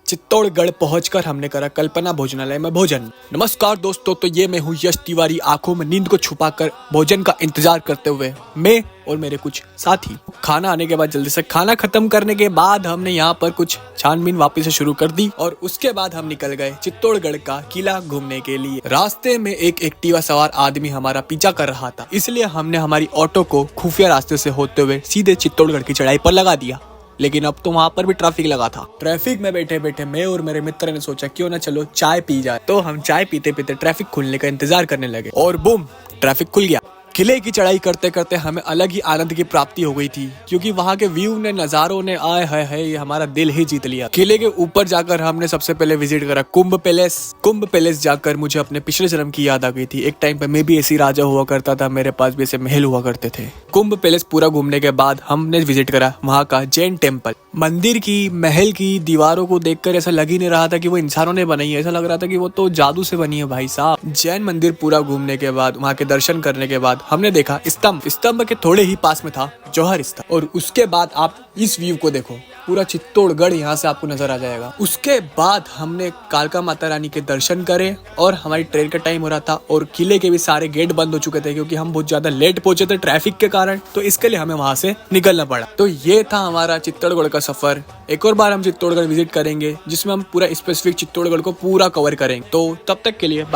चित्तौड़गढ़ पहुंचकर हमने करा कल्पना भोजनालय में भोजन। नमस्कार दोस्तों, तो ये मैं हूँ यश तिवारी। आंखों में नींद को छुपाकर भोजन का इंतजार करते हुए मैं और मेरे कुछ साथी खाना आने के बाद जल्दी से खाना खत्म करने के बाद हमने यहाँ पर कुछ छानबीन वापस से शुरू कर दी और उसके बाद हम निकल गए चित्तौड़गढ़ का किला घूमने के लिए। रास्ते में एक एक्टिवा सवार आदमी हमारा पीछा कर रहा था, इसलिए हमने हमारी ऑटो को खुफिया रास्ते से होते हुए सीधे चित्तौड़गढ़ की चढ़ाई पर लगा दिया। लेकिन अब तो वहाँ पर भी ट्रैफिक लगा था। ट्रैफिक में बैठे बैठे मैं और मेरे मित्र ने सोचा क्यों ना चलो चाय पी जाए। तो हम चाय पीते पीते ट्रैफिक खुलने का इंतजार करने लगे और बूम, ट्रैफिक खुल गया। किले की चढ़ाई करते करते हमें अलग ही आनंद की प्राप्ति हो गई थी, क्योंकि वहाँ के व्यू ने, नजारों ने आए है हमारा दिल ही जीत लिया। किले के ऊपर जाकर हमने सबसे पहले विजिट करा कुंभ पैलेस। कुंभ पैलेस जाकर मुझे अपने पिछले जन्म की याद आ गई थी। एक टाइम पे मैं भी ऐसी राजा हुआ करता था, मेरे पास भी ऐसे महल हुआ करते थे। कुंभ पैलेस पूरा घूमने के बाद हमने विजिट करा वहाँ का जैन टेम्पल। मंदिर की, महल की दीवारों को देखकर ऐसा लग ही नहीं रहा था कि वो इंसानों ने बनाई है, ऐसा लग रहा था कि वो तो जादू से बनी है भाई साहब। जैन मंदिर पूरा घूमने के बाद, वहाँ के दर्शन करने के बाद हमने देखा स्तंभ के थोड़े ही पास में था जौहर स्तंभ। और उसके बाद आप इस व्यू को देखो, पूरा चित्तौड़गढ़ यहाँ से आपको नजर आ जाएगा। उसके बाद हमने कालका माता रानी के दर्शन करे और हमारी ट्रेन का टाइम हो रहा था और किले के भी सारे गेट बंद हो चुके थे, क्योंकि हम बहुत ज्यादा लेट पहुंचे थे ट्रैफिक के कारण। तो इसके लिए हमें वहां से निकलना पड़ा। तो ये था हमारा चित्तौड़गढ़ का सफर। एक और बार हम चित्तौड़गढ़ विजिट करेंगे, जिसमें हम पूरा स्पेसिफिक चित्तौड़गढ़ को पूरा कवर करेंगे। तो तब तक के लिए बाय।